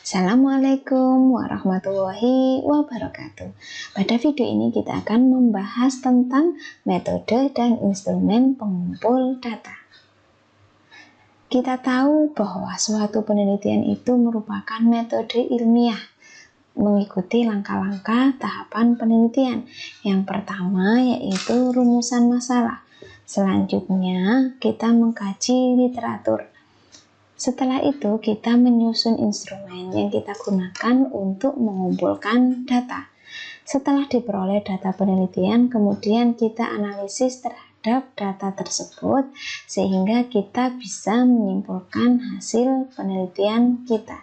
Assalamualaikum warahmatullahi wabarakatuh. Pada video ini kita akan membahas tentang metode dan instrumen pengumpul data. Kita tahu bahwa suatu penelitian itu merupakan metode ilmiah mengikuti langkah-langkah tahapan penelitian. Yang pertama yaitu rumusan masalah. Selanjutnya kita mengkaji literatur. Setelah itu kita menyusun instrumen yang kita gunakan untuk mengumpulkan data. Setelah diperoleh data penelitian, kemudian kita analisis terhadap data tersebut sehingga kita bisa menyimpulkan hasil penelitian kita.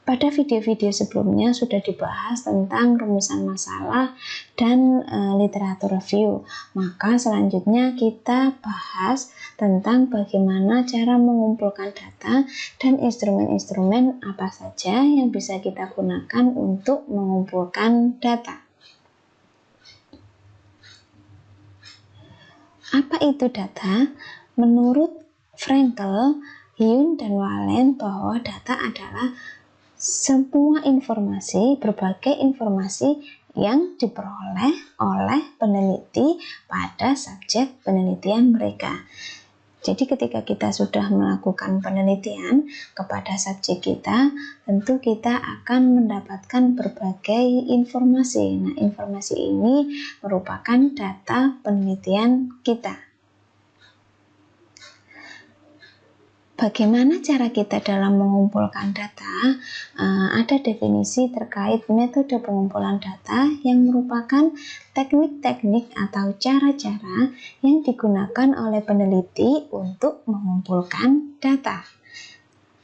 Pada video-video sebelumnya sudah dibahas tentang rumusan masalah dan literatur review. Maka selanjutnya kita bahas tentang bagaimana cara mengumpulkan data dan instrumen-instrumen apa saja yang bisa kita gunakan untuk mengumpulkan data. Apa itu data? Menurut Frankel, Hyun, dan Wallen bahwa data adalah semua informasi, berbagai informasi yang diperoleh oleh peneliti pada subjek penelitian mereka. Jadi ketika kita sudah melakukan penelitian kepada subjek kita, tentu kita akan mendapatkan berbagai informasi. Nah, informasi ini merupakan data penelitian kita. Bagaimana cara kita dalam mengumpulkan data? Ada definisi terkait metode pengumpulan data yang merupakan teknik-teknik atau cara-cara yang digunakan oleh peneliti untuk mengumpulkan data.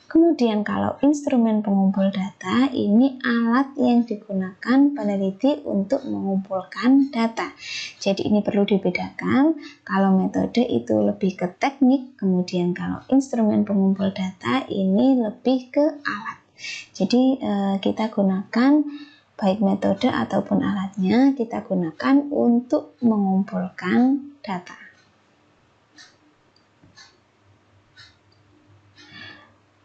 Kemudian kalau instrumen pengumpul data, ini alat yang digunakan peneliti untuk mengumpulkan data. Jadi ini perlu dibedakan, kalau metode itu lebih ke teknik, kemudian kalau instrumen pengumpul data ini lebih ke alat. Jadi kita gunakan baik metode ataupun alatnya, kita gunakan untuk mengumpulkan data.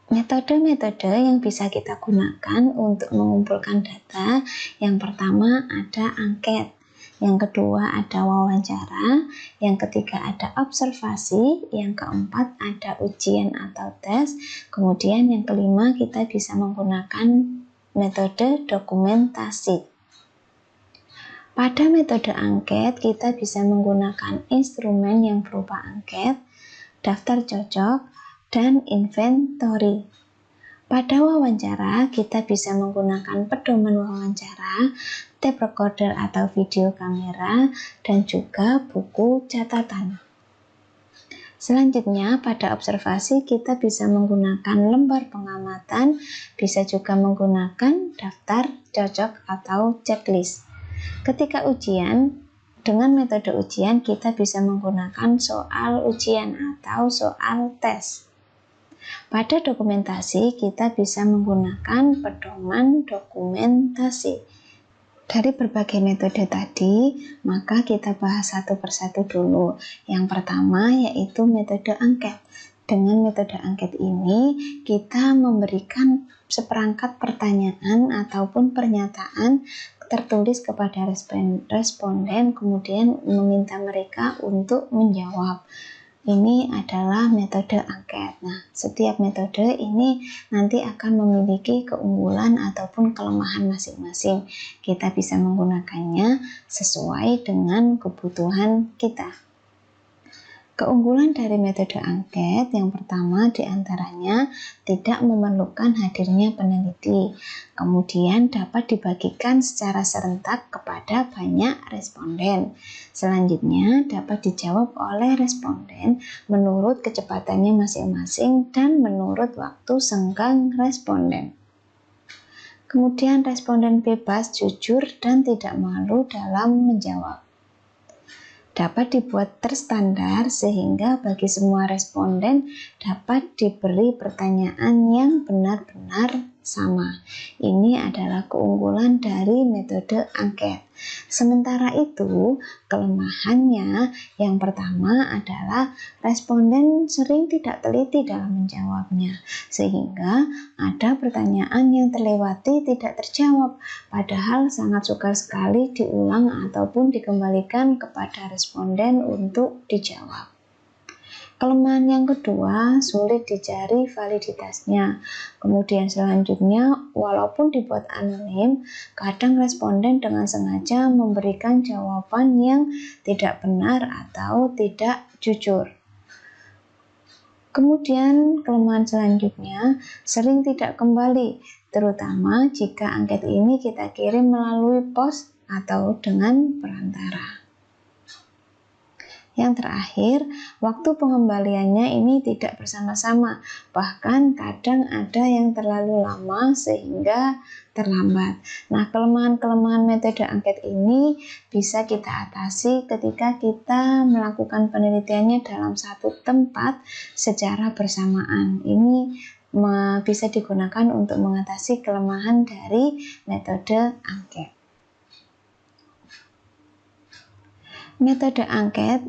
Metode-metode yang bisa kita gunakan untuk mengumpulkan data, yang pertama ada angket, yang kedua ada wawancara, yang ketiga ada observasi, yang keempat ada ujian atau tes, kemudian yang kelima kita bisa menggunakan metode dokumentasi. Pada metode angket kita bisa menggunakan instrumen yang berupa angket, daftar cocok, dan inventory. Pada wawancara, kita bisa menggunakan pedoman wawancara, tape recorder atau video kamera, dan juga buku catatan. Selanjutnya, pada observasi kita bisa menggunakan lembar pengamatan, bisa juga menggunakan daftar cocok atau checklist. Ketika ujian, dengan metode ujian kita bisa menggunakan soal ujian atau soal tes. Pada dokumentasi kita bisa menggunakan pedoman dokumentasi. Dari berbagai metode tadi, maka kita bahas satu persatu dulu. Yang pertama yaitu metode angket. Dengan metode angket ini kita memberikan seperangkat pertanyaan ataupun pernyataan tertulis kepada responden, kemudian meminta mereka untuk menjawab. Ini adalah metode angket. Nah, setiap metode ini nanti akan memiliki keunggulan ataupun kelemahan masing-masing. Kita bisa menggunakannya sesuai dengan kebutuhan kita. Keunggulan dari metode angket yang pertama diantaranya tidak memerlukan hadirnya peneliti. Kemudian dapat dibagikan secara serentak kepada banyak responden. Selanjutnya dapat dijawab oleh responden menurut kecepatannya masing-masing dan menurut waktu senggang responden. Kemudian responden bebas, jujur, dan tidak malu dalam menjawab. Dapat dibuat terstandar sehingga bagi semua responden dapat diberi pertanyaan yang benar-benar sama. Ini adalah keunggulan dari metode angket. Sementara itu, kelemahannya yang pertama adalah responden sering tidak teliti dalam menjawabnya, sehingga ada pertanyaan yang terlewati tidak terjawab, padahal sangat sukar sekali diulang ataupun dikembalikan kepada responden untuk dijawab. Kelemahan yang kedua, sulit dicari validitasnya. Kemudian selanjutnya, walaupun dibuat anonim, kadang responden dengan sengaja memberikan jawaban yang tidak benar atau tidak jujur. Kemudian kelemahan selanjutnya, sering tidak kembali, terutama jika angket ini kita kirim melalui pos atau dengan perantara. Yang terakhir, waktu pengembaliannya ini tidak bersama-sama, bahkan kadang ada yang terlalu lama sehingga terlambat. Nah, kelemahan-kelemahan metode angket ini bisa kita atasi ketika kita melakukan penelitiannya dalam satu tempat secara bersamaan. Ini bisa digunakan untuk mengatasi kelemahan dari metode angket. Metode angket,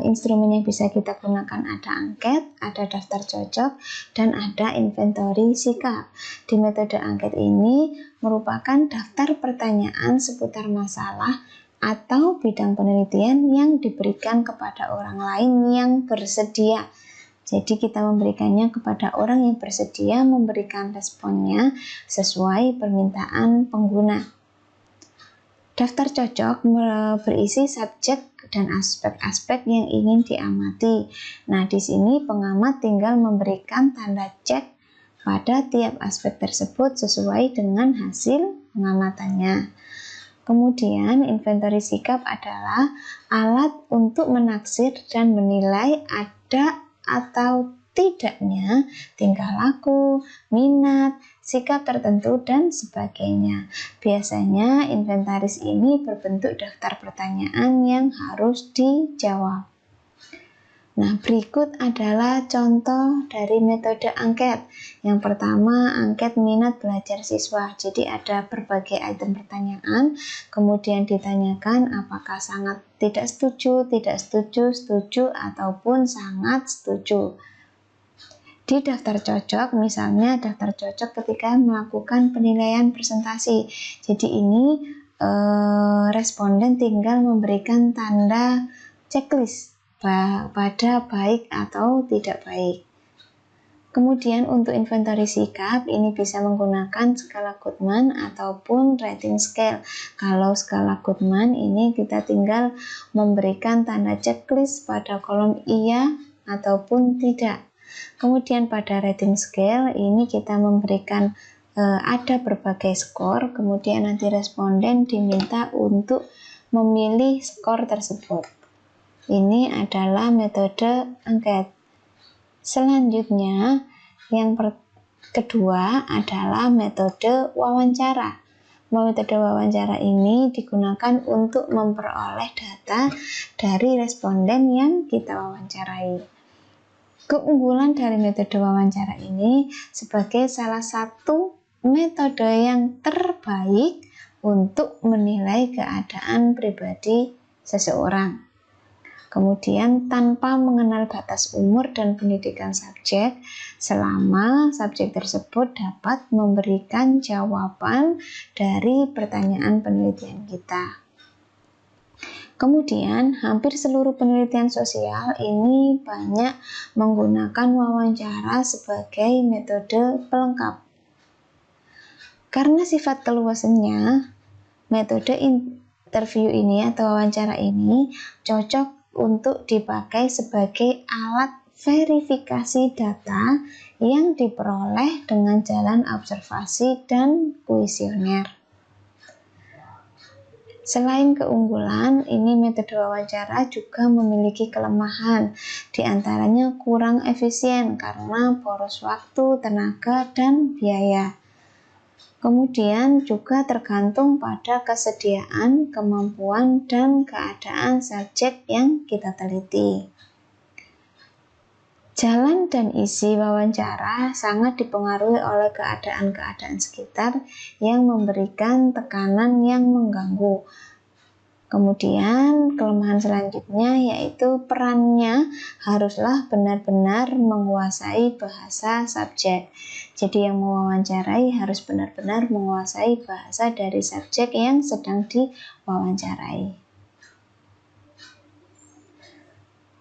instrumen yang bisa kita gunakan ada angket, ada daftar cocok, dan ada inventory sikap. Di metode angket ini merupakan daftar pertanyaan seputar masalah atau bidang penelitian yang diberikan kepada orang lain yang bersedia. Jadi kita memberikannya kepada orang yang bersedia memberikan responnya sesuai permintaan pengguna. Daftar cocok berisi subjek dan aspek-aspek yang ingin diamati. Nah, di sini pengamat tinggal memberikan tanda cek pada tiap aspek tersebut sesuai dengan hasil pengamatannya. Kemudian, inventory sikap adalah alat untuk menaksir dan menilai ada atau tidaknya tingkah laku, minat, sikap tertentu, dan sebagainya. Biasanya inventaris ini berbentuk daftar pertanyaan yang harus dijawab. Nah, berikut adalah contoh dari metode angket. Yang pertama, angket minat belajar siswa. Jadi ada berbagai item pertanyaan, kemudian ditanyakan apakah sangat tidak setuju, setuju, ataupun sangat setuju. Di daftar cocok, misalnya daftar cocok ketika melakukan penilaian presentasi. Jadi ini responden tinggal memberikan tanda checklist pada baik atau tidak baik. Kemudian untuk inventory sikap, ini bisa menggunakan skala Goodman ataupun rating scale. Kalau skala Goodman ini kita tinggal memberikan tanda checklist pada kolom iya ataupun tidak. Kemudian pada rating scale ini kita memberikan ada berbagai skor, kemudian nanti responden diminta untuk memilih skor tersebut. Ini adalah metode angket. Selanjutnya yang kedua adalah metode wawancara. Metode wawancara ini digunakan untuk memperoleh data dari responden yang kita wawancarai. Keunggulan dari metode wawancara ini sebagai salah satu metode yang terbaik untuk menilai keadaan pribadi seseorang. Kemudian tanpa mengenal batas umur dan pendidikan subjek, selama subjek tersebut dapat memberikan jawaban dari pertanyaan penelitian kita. Kemudian, hampir seluruh penelitian sosial ini banyak menggunakan wawancara sebagai metode pelengkap. Karena sifat keluasannya, metode interview ini atau wawancara ini cocok untuk dipakai sebagai alat verifikasi data yang diperoleh dengan jalan observasi dan kuesioner. Selain keunggulan, ini metode wawancara juga memiliki kelemahan, di antaranya kurang efisien karena boros waktu, tenaga, dan biaya. Kemudian juga tergantung pada kesediaan, kemampuan, dan keadaan subjek yang kita teliti. Jalan dan isi wawancara sangat dipengaruhi oleh keadaan-keadaan sekitar yang memberikan tekanan yang mengganggu. Kemudian kelemahan selanjutnya yaitu perannya haruslah benar-benar menguasai bahasa subjek. Jadi yang mewawancarai harus benar-benar menguasai bahasa dari subjek yang sedang diwawancarai.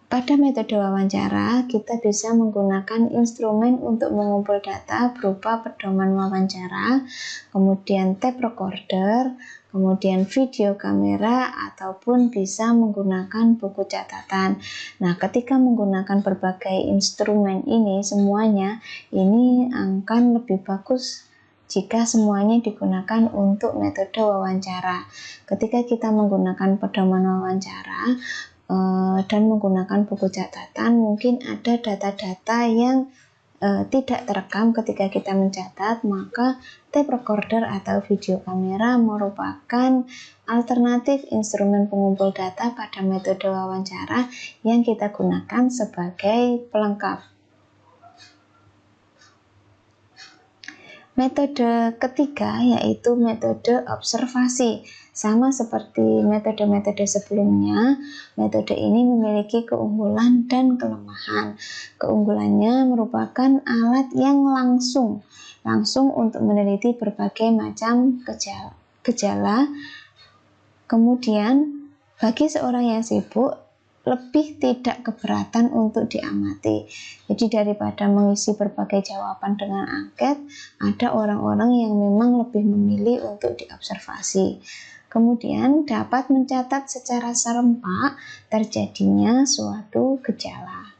Pada metode wawancara, kita bisa menggunakan instrumen untuk mengumpul data berupa pedoman wawancara, kemudian tape recorder, kemudian video kamera, ataupun bisa menggunakan buku catatan. Nah, ketika menggunakan berbagai instrumen ini semuanya, ini akan lebih bagus jika semuanya digunakan untuk metode wawancara. Ketika kita menggunakan pedoman wawancara dan menggunakan buku catatan, mungkin ada data-data yang tidak terekam ketika kita mencatat, maka tape recorder atau video kamera merupakan alternatif instrumen pengumpul data pada metode wawancara yang kita gunakan sebagai pelengkap. Metode ketiga yaitu metode observasi. Sama seperti metode-metode sebelumnya, metode ini memiliki keunggulan dan kelemahan. Keunggulannya merupakan alat yang langsung untuk meneliti berbagai macam gejala. Kemudian, bagi seorang yang sibuk, lebih tidak keberatan untuk diamati. Jadi daripada mengisi berbagai jawaban dengan angket, ada orang-orang yang memang lebih memilih untuk diobservasi. Kemudian dapat mencatat secara serempak terjadinya suatu gejala.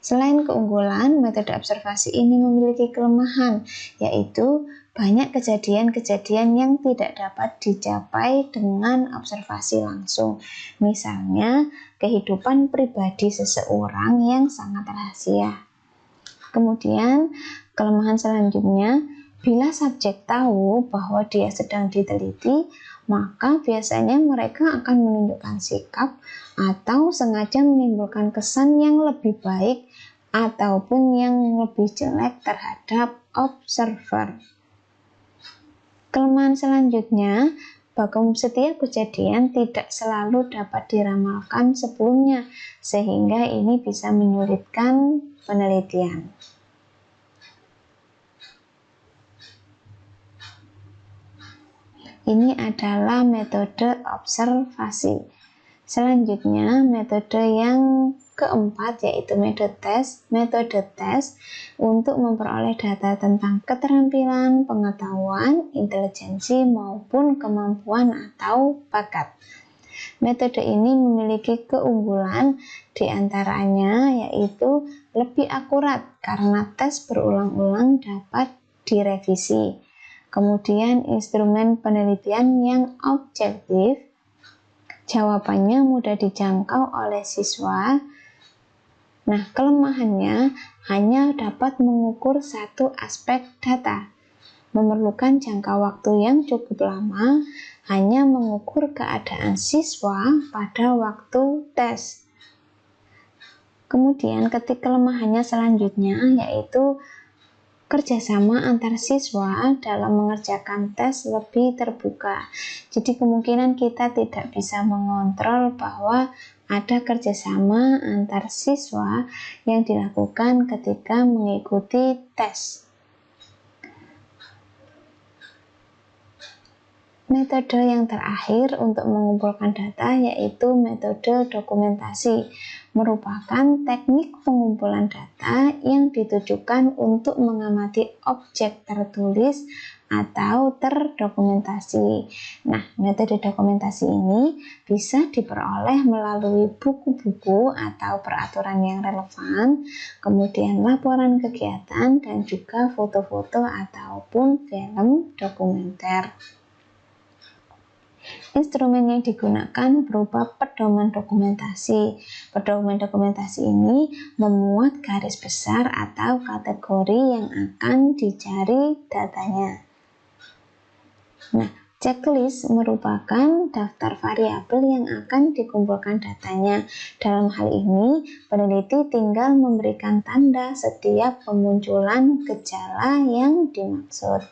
Selain keunggulan, metode observasi ini memiliki kelemahan, yaitu banyak kejadian-kejadian yang tidak dapat dicapai dengan observasi langsung. Misalnya, kehidupan pribadi seseorang yang sangat rahasia. Kemudian, kelemahan selanjutnya, bila subjek tahu bahwa dia sedang diteliti, maka biasanya mereka akan menunjukkan sikap atau sengaja menimbulkan kesan yang lebih baik ataupun yang lebih jelek terhadap observer. Kelemahan selanjutnya, bahwa setiap kejadian tidak selalu dapat diramalkan sebelumnya, sehingga ini bisa menyulitkan penelitian. Ini adalah metode observasi. Selanjutnya, metode yang keempat yaitu metode tes untuk memperoleh data tentang keterampilan, pengetahuan, intelijensi maupun kemampuan atau bakat. Metode ini memiliki keunggulan diantaranya yaitu lebih akurat karena tes berulang-ulang dapat direvisi. Kemudian instrumen penelitian yang objektif, jawabannya mudah dijangkau oleh siswa. Nah, kelemahannya hanya dapat mengukur satu aspek data, memerlukan jangka waktu yang cukup lama, hanya mengukur keadaan siswa pada waktu tes. Kemudian kelemahannya selanjutnya yaitu kerjasama antar siswa dalam mengerjakan tes lebih terbuka. Jadi kemungkinan kita tidak bisa mengontrol bahwa ada kerjasama antar siswa yang dilakukan ketika mengikuti tes. Metode yang terakhir untuk mengumpulkan data yaitu metode dokumentasi, merupakan teknik pengumpulan data yang ditujukan untuk mengamati objek tertulis atau terdokumentasi. Nah, metode dokumentasi ini bisa diperoleh melalui buku-buku atau peraturan yang relevan, kemudian laporan kegiatan, dan juga foto-foto ataupun film dokumenter. Instrumen yang digunakan berupa pedoman dokumentasi. Pedoman dokumentasi ini memuat garis besar atau kategori yang akan dicari datanya. Nah, Checklist merupakan daftar variabel yang akan dikumpulkan datanya. Dalam hal ini, peneliti tinggal memberikan tanda setiap pemunculan gejala yang dimaksud.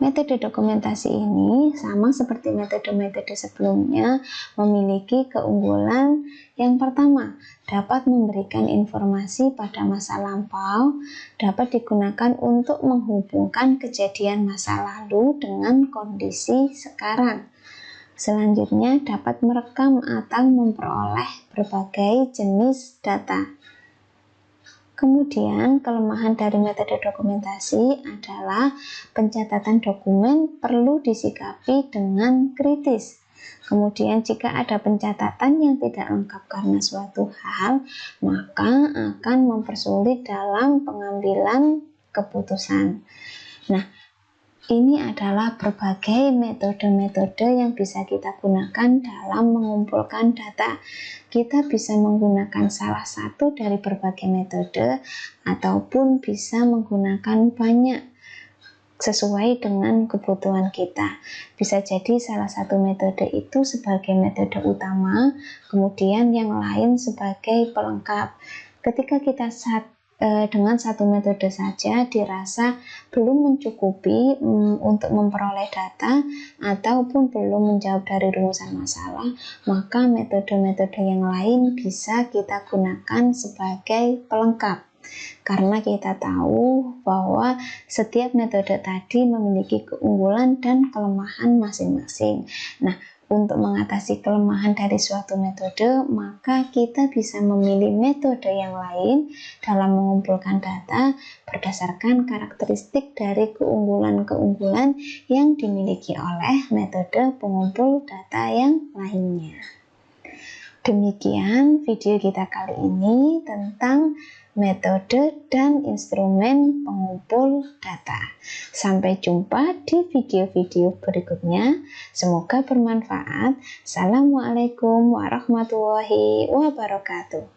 Metode dokumentasi ini sama seperti metode-metode sebelumnya, memiliki keunggulan yang pertama, dapat memberikan informasi pada masa lampau, dapat digunakan untuk menghubungkan kejadian masa lalu dengan kondisi sekarang. Selanjutnya, dapat merekam atau memperoleh berbagai jenis data. Kemudian, kelemahan dari metode dokumentasi adalah pencatatan dokumen perlu disikapi dengan kritis. Kemudian, jika ada pencatatan yang tidak lengkap karena suatu hal, maka akan mempersulit dalam pengambilan keputusan. Nah, ini adalah berbagai metode-metode yang bisa kita gunakan dalam mengumpulkan data. Kita bisa menggunakan salah satu dari berbagai metode ataupun bisa menggunakan banyak sesuai dengan kebutuhan kita. Bisa jadi salah satu metode itu sebagai metode utama, kemudian yang lain sebagai pelengkap. Ketika kita dengan satu metode saja dirasa belum mencukupi untuk memperoleh data ataupun belum menjawab dari rumusan masalah, maka metode-metode yang lain bisa kita gunakan sebagai pelengkap. Karena kita tahu bahwa setiap metode tadi memiliki keunggulan dan kelemahan masing-masing. Nah, untuk mengatasi kelemahan dari suatu metode, maka kita bisa memilih metode yang lain dalam mengumpulkan data berdasarkan karakteristik dari keunggulan-keunggulan yang dimiliki oleh metode pengumpul data yang lainnya. Demikian video kita kali ini tentang metode dan instrumen pengumpul data. Sampai jumpa di video-video berikutnya. Semoga bermanfaat. Assalamualaikum warahmatullahi wabarakatuh.